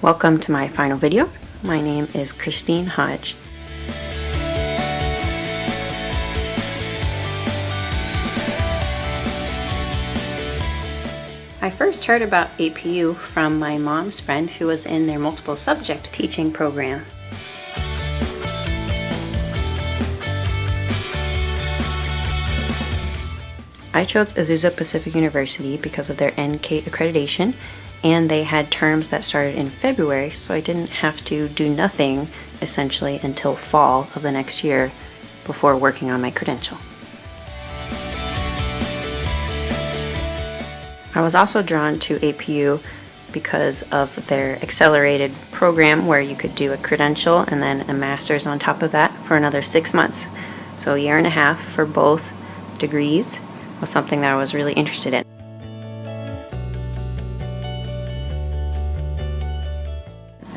Welcome to my final video. My name is Christine Hodge. I first heard about APU from my mom's friend who was in their multiple subject teaching program. I chose Azusa Pacific University because of their NCATE accreditation, and they had terms that started in February, so I didn't have to do nothing essentially until fall of the next year before working on my credential. I was also drawn to APU because of their accelerated program where you could do a credential and then a master's on top of that for another 6 months. So a year and a half for both degrees was something that I was really interested in.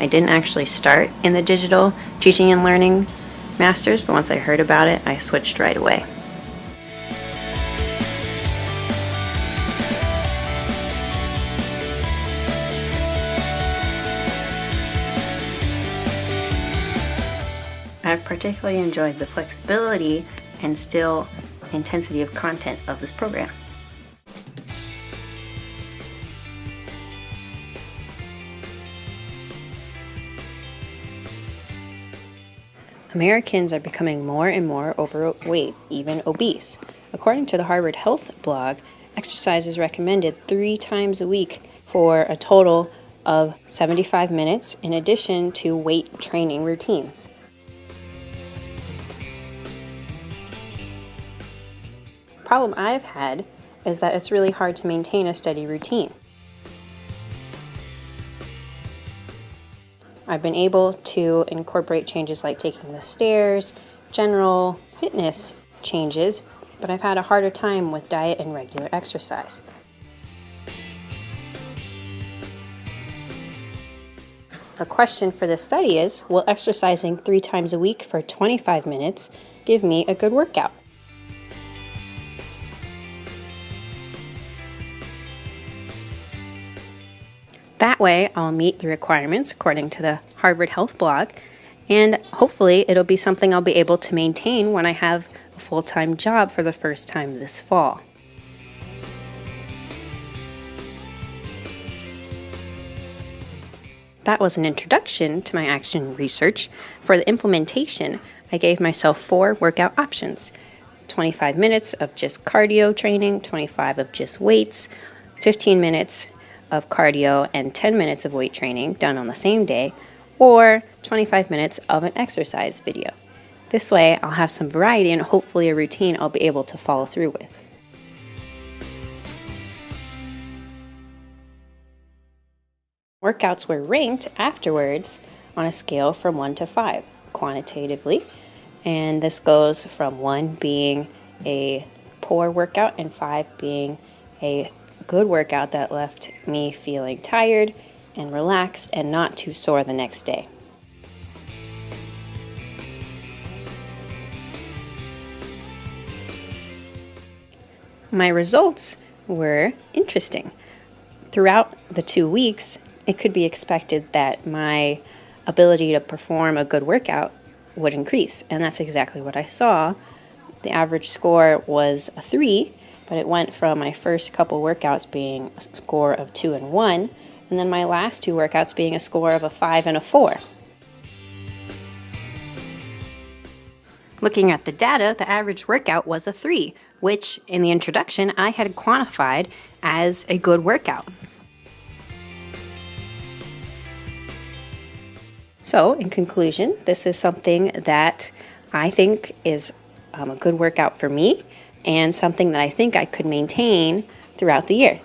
I didn't actually start in the digital teaching and learning masters, but once I heard about it, I switched right away. I've particularly enjoyed the flexibility and still intensity of content of this program. Americans are becoming more and more overweight, even obese. According to the Harvard Health blog, exercise is recommended 3 times a week for a total of 75 minutes in addition to weight training routines. The problem I've had is that it's really hard to maintain a steady routine. I've been able to incorporate changes like taking the stairs, general fitness changes, but I've had a harder time with diet and regular exercise. The question for this study is, will exercising 3 times a week for 25 minutes give me a good workout? That way, I'll meet the requirements according to the Harvard Health blog, and hopefully it'll be something I'll be able to maintain when I have a full-time job for the first time this fall. That was an introduction to my action research. For the implementation, I gave myself 4 workout options: 25 minutes of just cardio training, 25 of just weights, 15 minutes of cardio and 10 minutes of weight training done on the same day, or 25 minutes of an exercise video. This way I'll have some variety and hopefully a routine I'll be able to follow through with. Workouts were ranked afterwards on a scale from 1 to 5 quantitatively, and this goes from 1 being a poor workout and 5 being a good workout that left me feeling tired and relaxed and not too sore the next day. My results were interesting. Throughout the 2 weeks, it could be expected that my ability to perform a good workout would increase, and that's exactly what I saw. The average score was a 3, but it went from my first couple workouts being a score of 2 and 1, and then my last 2 workouts being a score of a 5 and a 4. Looking at the data, the average workout was a 3, which in the introduction I had quantified as a good workout. So, in conclusion, this is something that I think is a good workout for me, and something that I think I could maintain throughout the year.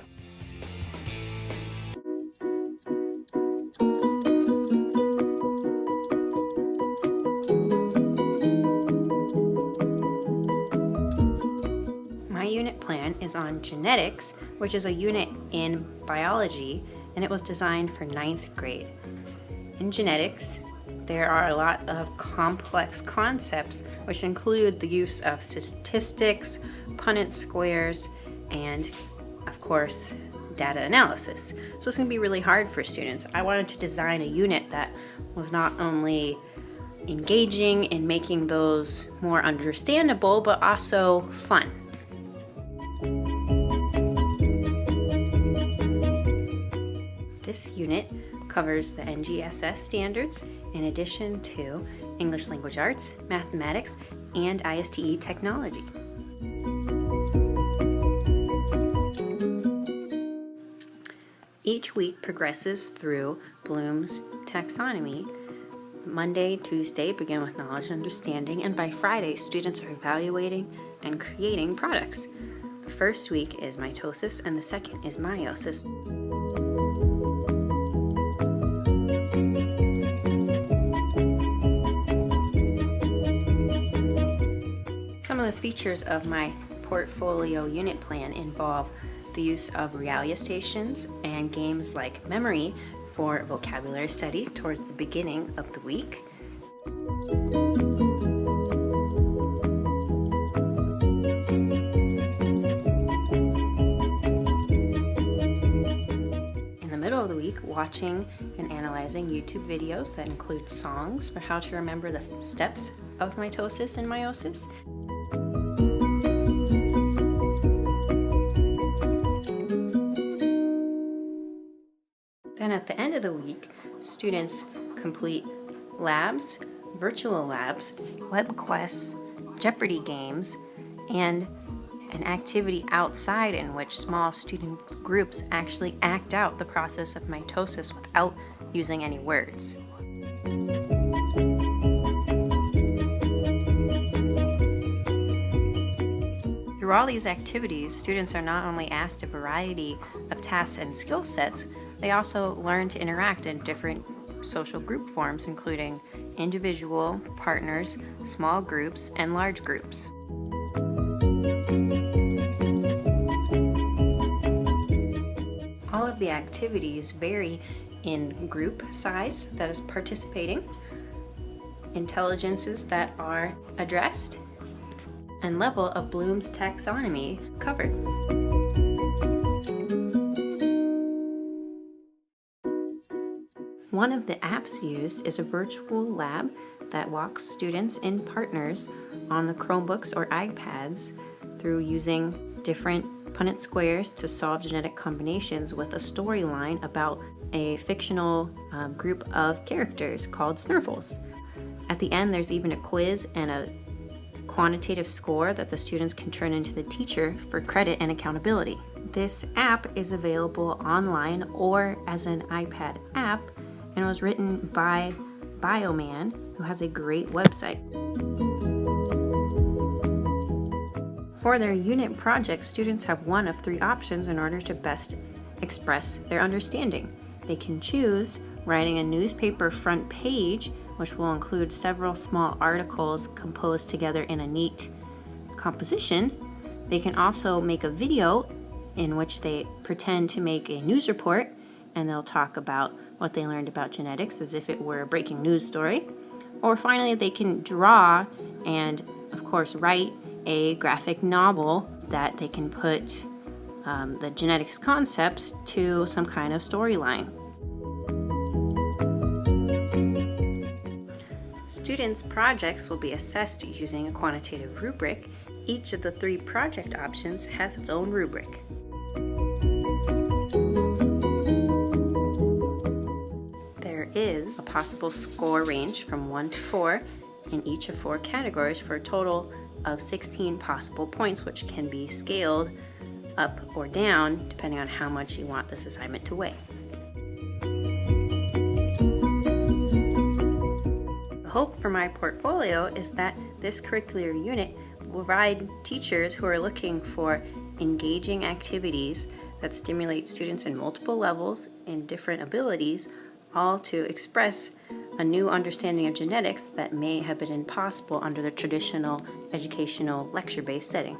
My unit plan is on genetics, which is a unit in biology, and it was designed for 9th grade. In genetics, there are a lot of complex concepts which include the use of statistics, Punnett squares, and of course data analysis. So it's going to be really hard for students. I wanted to design a unit that was not only engaging in making those more understandable, but also fun. This unit covers the NGSS standards in addition to English Language Arts, Mathematics, and ISTE technology. Each week progresses through Bloom's taxonomy. Monday, Tuesday begin with knowledge and understanding, and by Friday, students are evaluating and creating products. The first week is mitosis, and the second is meiosis. Some of the features of my portfolio unit plan involve the use of realia stations and games like memory for vocabulary study towards the beginning of the week. In the middle of the week, watching and analyzing YouTube videos that include songs for how to remember the steps of mitosis and meiosis. Then at the end of the week, students complete labs, virtual labs, web quests, Jeopardy games, and an activity outside in which small student groups actually act out the process of mitosis without using any words. Through all these activities, students are not only asked a variety of tasks and skill sets, they also learn to interact in different social group forms, including individual, partners, small groups, and large groups. All of the activities vary in group size that is participating, intelligences that are addressed, and level of Bloom's taxonomy covered. One of the apps used is a virtual lab that walks students and partners on the Chromebooks or iPads through using different Punnett squares to solve genetic combinations with a storyline about a fictional group of characters called Snurfles. At the end, there's even a quiz and a quantitative score that the students can turn into the teacher for credit and accountability. This app is available online or as an iPad app, and was written by Bioman, who has a great website. For their unit project, students have one of 3 options in order to best express their understanding. They can choose writing a newspaper front page, which will include several small articles composed together in a neat composition. They can also make a video in which they pretend to make a news report, and they'll talk about what they learned about genetics as if it were a breaking news story. Or finally, they can draw and, of course, write a graphic novel that they can put the genetics concepts to some kind of storyline. Students' projects will be assessed using a quantitative rubric. Each of the 3 project options has its own rubric. There is a possible score range from 1 to 4 in each of 4 categories for a total of 16 possible points, which can be scaled up or down depending on how much you want this assignment to weigh. The hope for my portfolio is that this curricular unit will provide teachers who are looking for engaging activities that stimulate students in multiple levels and different abilities, all to express a new understanding of genetics that may have been impossible under the traditional educational lecture-based setting.